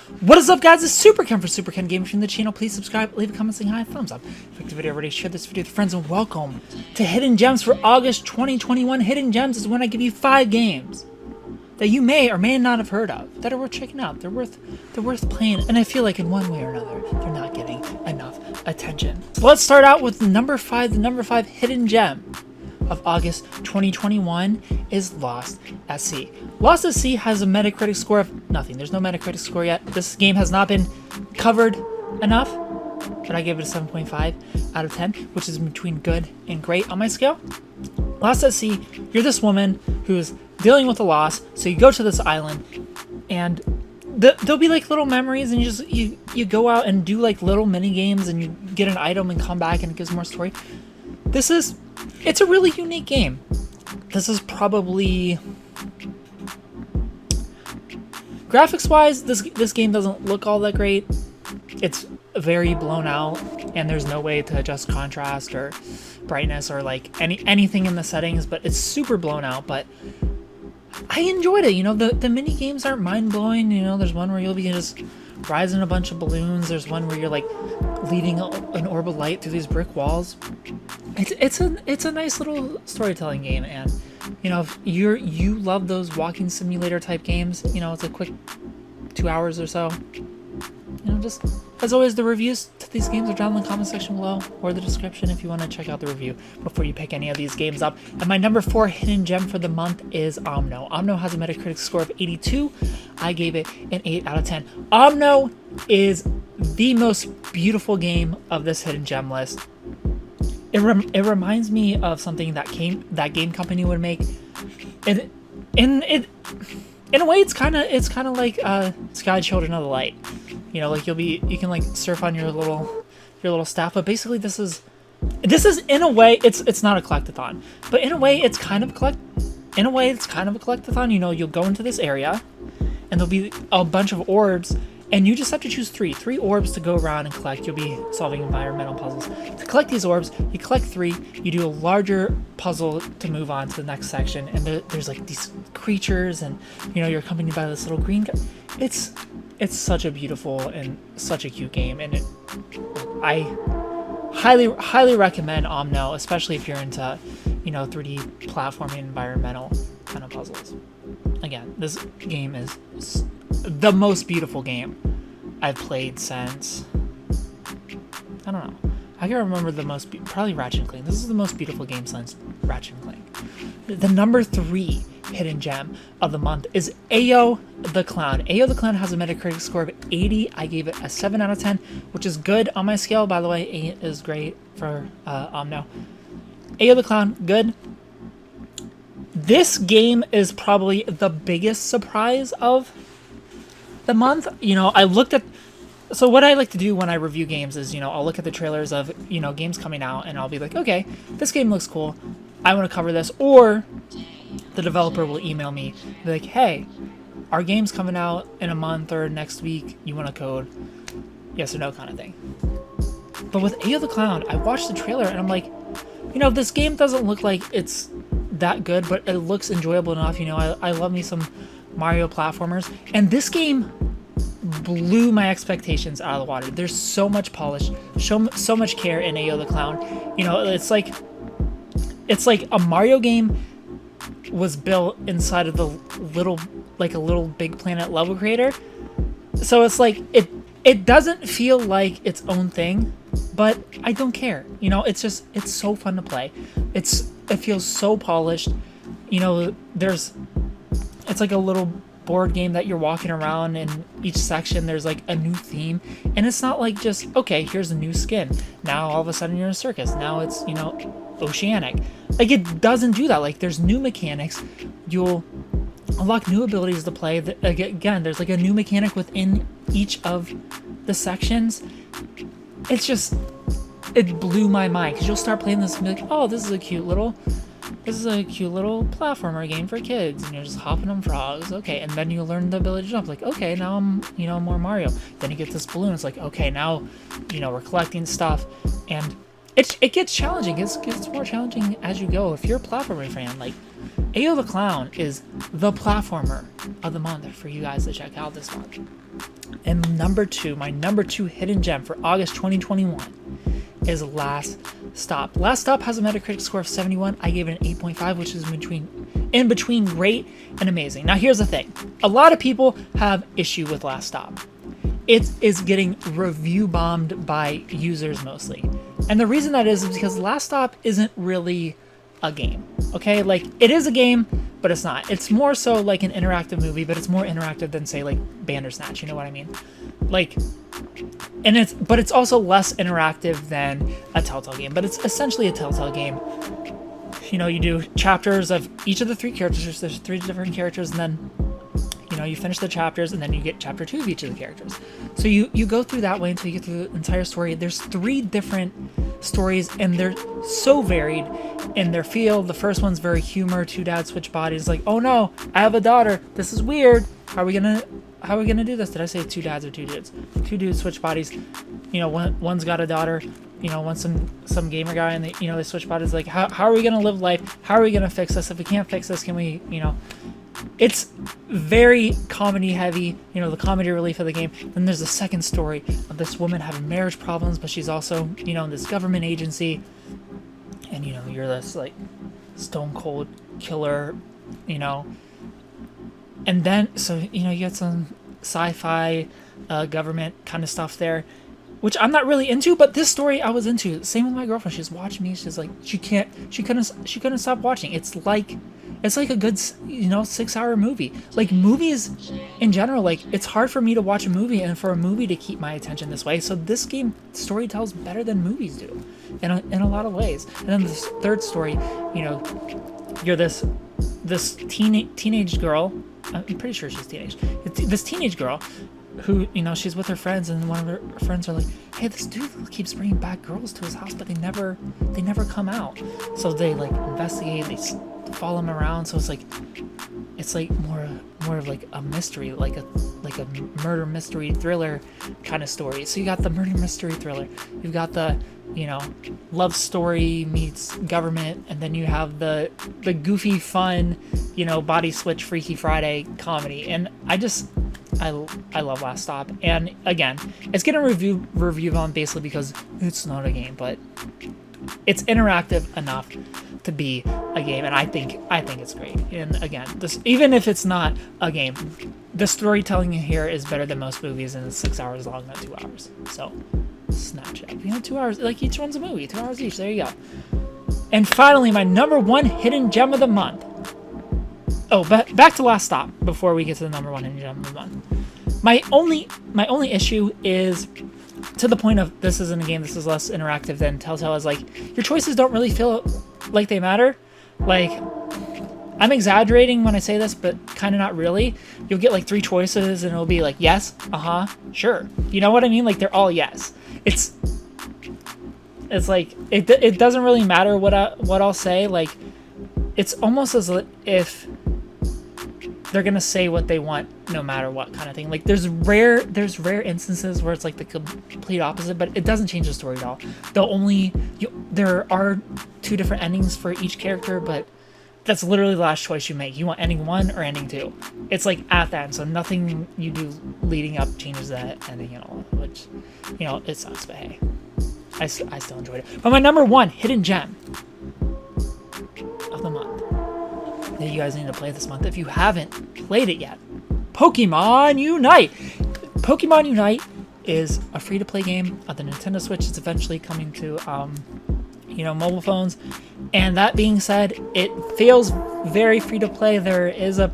What is up, guys? It's Superken for Superken Gaming from the channel. Please subscribe, leave a comment, saying hi, thumbs up. If you like the video already, share this video with friends, and welcome to Hidden Gems for August 2021. Hidden Gems is when I give you 5 games that you may or may not have heard of that are worth checking out. They're worth playing, and I feel like in one way or another they're not getting enough attention. So let's start out with number 5. The number 5 hidden gem of August 2021 is Lost at Sea. Lost at Sea has a Metacritic score of nothing. There's no Metacritic score yet. This game has not been covered enough, but I gave it a 7.5 out of 10, which is between good and great on my scale. Lost at Sea, you're this woman who's dealing with a loss, so you go to this island, and there'll be like little memories, and you go out and do like little mini games, and you get an item and come back, and it gives more story. It's a really unique game. This is probably, graphics wise, this game doesn't look all that great. It's very blown out, and there's no way to adjust contrast or brightness or like anything in the settings, but it's super blown out. But I enjoyed it. You know, the mini games aren't mind-blowing. You know, there's one where you'll be just rising a bunch of balloons. There's one where you're like leading an orb of light through these brick walls. It's a nice little storytelling game, and you know, if you love those walking simulator type games, you know, it's a quick 2 hours or so. You know, just as always, the reviews to these games are down in the comment section below or the description if you want to check out the review before you pick any of these games up. And my number 4 hidden gem for the month is Omno. Omno has a Metacritic score of 82. I gave it an 8 out of 10. Omno is the most beautiful game of this hidden gem list. It reminds me of something that game company would make. In a way, it's kind of like Sky Children of the Light. You know, like you can like surf on your little staff, but basically this is in a way it's not a collectathon, but in a way it's kind of a collectathon. You know, you'll go into this area, and there'll be a bunch of orbs, and you just have to choose three orbs to go around and collect. You'll be solving environmental puzzles. To collect these orbs, you collect 3, you do a larger puzzle to move on to the next section, and there's like these creatures, and you know, you're accompanied by this little green guy. It's such a beautiful and such a cute game, and I highly recommend Omno, especially if you're into, you know, 3D platforming environmental kind of puzzles. Again, this game is the most beautiful game I've played since, I don't know, I can remember probably Ratchet & Clank. This is the most beautiful game since Ratchet & Clank. The number 3 hidden gem of the month is Ayo the Clown. Ayo the Clown has a Metacritic score of 80. I gave it a 7 out of 10, which is good on my scale. By the way, 8 is great for Omno. Ayo the Clown, good. This game is probably the biggest surprise of the month. You know, so what I like to do when I review games is, you know, I'll look at the trailers of, you know, games coming out, and I'll be like, okay, this game looks cool, I want to cover this. Or the developer will email me, be like, hey, our game's coming out in a month or next week, you want a code, yes or no kind of thing. But with Ayo the Clown, I watched the trailer, and I'm like, you know, this game doesn't look like it's that good, but it looks enjoyable enough. You know, I love me some Mario platformers, and this game blew my expectations out of the water. There's so much polish, so much care in Ayo the Clown. You know, it's like a Mario game was built inside of the a little Big Planet level creator. So it's like it doesn't feel like its own thing, but I don't care. You know, it's so fun to play. It feels so polished. You know, it's like a little board game that you're walking around, and each section there's like a new theme, and it's not like just, okay, here's a new skin, now all of a sudden you're in a circus, now it's, you know, oceanic. Like, it doesn't do that. Like, there's new mechanics, you'll unlock new abilities to play. Again, there's like a new mechanic within each of the sections. It blew my mind, because you'll start playing this and be like, oh, this is a cute little platformer game for kids, and you're just hopping on frogs. Okay, and then you learn the ability to jump. Like, okay, now I'm, you know, more Mario. Then you get this balloon. It's like, okay, now, you know, we're collecting stuff, and it gets challenging. It gets more challenging as you go. If you're a platformer fan, like Ayo the Clown is the platformer of the month for you guys to check out this month. And my number two hidden gem for August 2021 is Last Stop. Last Stop has a Metacritic score of 71. I gave it an 8.5, which is in between great and amazing. Now here's the thing. A lot of people have issue with Last Stop. It is getting review bombed by users mostly. And the reason that is because Last Stop isn't really a game. Okay? Like, it is a game, but it's not. It's more so like an interactive movie, but it's more interactive than, say, like Bandersnatch, you know what I mean? Like, but it's also less interactive than a Telltale game, but it's essentially a Telltale game. You know, you do chapters of each of the three characters. There's 3 different characters, and then, you know, you finish the chapters, and then you get chapter 2 of each of the characters. So you go through that way until you get through the entire story. There's 3 different stories, and they're so varied in their feel. The first one's very humor. 2 dads switch bodies. Like, oh no, I have a daughter. This is weird. How are we gonna do this? Did I say 2 dads or 2 dudes? 2 dudes switch bodies. You know, one's got a daughter. You know, one's some gamer guy, and they switch bodies. Like, how are we gonna live life? How are we gonna fix this? If we can't fix this, can we, you know? It's very comedy heavy, you know, the comedy relief of the game. Then there's the second story of this woman having marriage problems, but she's also, you know, in this government agency. And, you know, you're this, like, stone cold killer, you know. And then, so, you know, you get some sci-fi government kind of stuff there, which I'm not really into, but this story I was into. Same with my girlfriend. She's watching me. She's like, she couldn't stop watching. It's like a good, you know, 6-hour movie. Like, movies in general, like, it's hard for me to watch a movie and for a movie to keep my attention this way. So this game story tells better than movies do in a lot of ways. And then this third story, you know, you're this teenage girl. I'm pretty sure she's teenage. This teenage girl who, you know, she's with her friends, and one of her friends are like, hey, this dude keeps bringing back girls to his house, but they never come out. So they, like, investigate, they follow him around. So it's like more of like a mystery, like a murder mystery thriller kind of story. So you got the murder mystery thriller, you've got the, you know, love story meets government, and then you have the goofy fun, you know, body switch Freaky Friday comedy. And I love Last Stop. And again, it's getting review on basically because it's not a game, but it's interactive enough to be a game, and I think it's great. And again, this, even if it's not a game, the storytelling here is better than most movies, and it's 6 hours long, not 2 hours. So snatch it up. You know, 2 hours, like, each one's a movie, 2 hours each. There you go. And finally, my number 1 hidden gem of the month. Oh, but back to Last Stop before we get to the number 1 hidden gem of the month. My only issue is, to the point of, this isn't a game, this is less interactive than Telltale, is like, your choices don't really feel like they matter. Like, I'm exaggerating when I say this, but kind of not really. You'll get like 3 choices, and it'll be like, yes, sure. You know what I mean? Like, they're all yes. It's like, it doesn't really matter what I'll say. Like, it's almost as if they're gonna say what they want no matter what, kind of thing. Like, there's rare instances where it's like the complete opposite, but it doesn't change the story at all. There are 2 different endings for each character, but that's literally the last choice you make. You want ending 1 or ending 2. It's like at that end, so nothing you do leading up changes that ending at all, which, you know, it sucks, but hey, I still enjoyed it. But my number 1 hidden gem of the month that you guys need to play this month, if you haven't played it yet, Pokemon Unite. Pokemon Unite is a free-to-play game on the Nintendo Switch. It's eventually coming to, you know, mobile phones. And that being said, it feels very free-to-play. There is a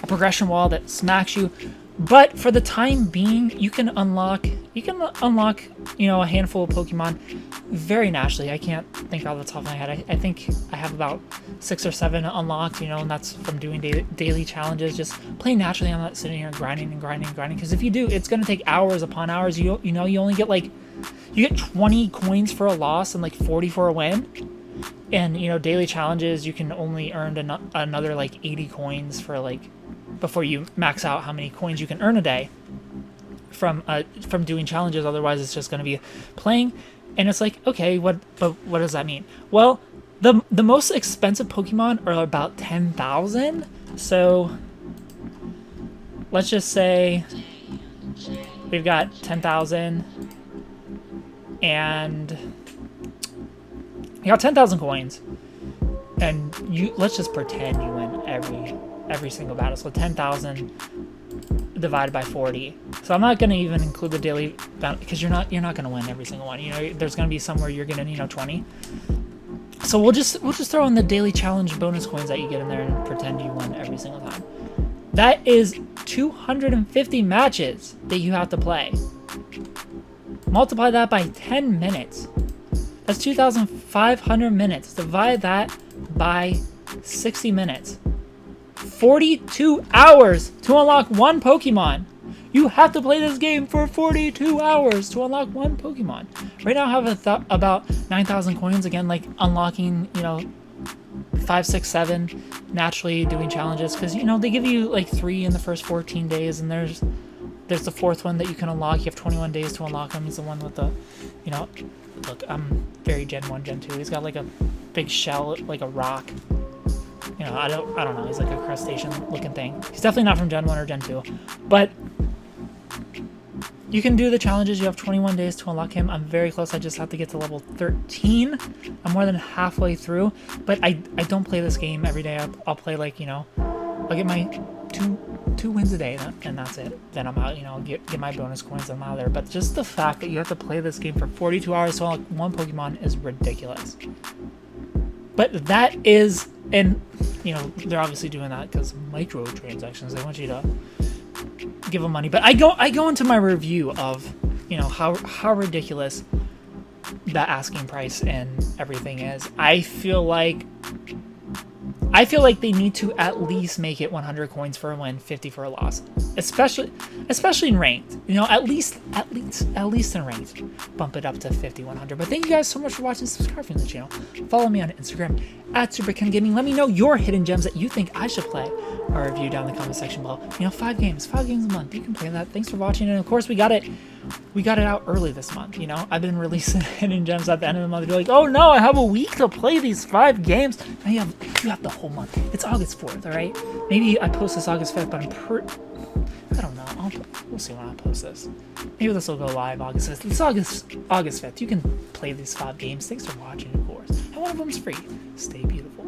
progression wall that smacks you, but for the time being, you can unlock, you know, a handful of Pokemon very naturally. I can't think off the top of my head. I think I have about 6 or 7 unlocked, you know, and that's from doing daily challenges, just playing naturally. I'm not sitting here grinding, because if you do, it's going to take hours upon hours. You know, you only get you get 20 coins for a loss and like 40 for a win. And, you know, daily challenges, you can only earn another like 80 coins for like, before you max out how many coins you can earn a day from doing challenges. Otherwise, it's just going to be playing. And it's like, okay, but what does that mean? Well, the most expensive Pokemon are about 10,000. So let's just say we've got 10,000 and you got 10,000 coins. And let's just pretend you win every single battle. So 10,000 divided by 40. So I'm not going to even include the daily battle because you're not going to win every single one. You know, there's going to be somewhere you're going to 20. So we'll just throw in the daily challenge bonus coins that you get in there and pretend you win every single time. That is 250 matches that you have to play. Multiply that by 10 minutes. That's 2,500 minutes. Divide that by 60 minutes. 42 hours to unlock one Pokemon. You have to play this game for 42 hours to unlock one Pokemon. Right now I have about 9,000 coins. Again, like unlocking, 5, 6, 7 naturally doing challenges. Because, they give you like 3 in the first 14 days. And there's the 4th one that you can unlock. You have 21 days to unlock him. He's the one with the, look, I'm very Gen 1, Gen 2. He's got like a big shell, like a rock. I don't know. He's like a crustacean looking thing. He's definitely not from Gen 1 or Gen 2. But you can do the challenges. You have 21 days to unlock him. I'm very close. I just have to get to level 13. I'm more than halfway through. But I don't play this game every day. I'll play like, I'll get my two wins a day, and that's it. Then I'm out, get my bonus coins, I'm out of there. But just the fact that you have to play this game for 42 hours to unlock one Pokemon is ridiculous. But that is, and they're obviously doing that because microtransactions. They want you to give them money. But I go into my review of how ridiculous that asking price and everything is. I feel like they need to at least make it 100 coins for a win, 50 for a loss, especially in ranked. At least in ranked, bump it up to 50, 100. But thank you guys so much for watching. Subscribe to the channel. Follow me on Instagram at Superken Gaming. Let me know your hidden gems that you think I should play or review down in the comment section below. 5 games a month. You can play that. Thanks for watching, and of course we got it out early this month. I've been releasing hidden gems at the end of the month. You're like, oh no, I have a week to play these 5 games. Now you have the whole month. It's August 4th, all right? Maybe I post this August 5th, but I don't know. We'll see when I post this. Maybe this will go live August 5th. It's August 5th. You can play these 5 games. Thanks for watching, of course. And one of them's free. Stay beautiful.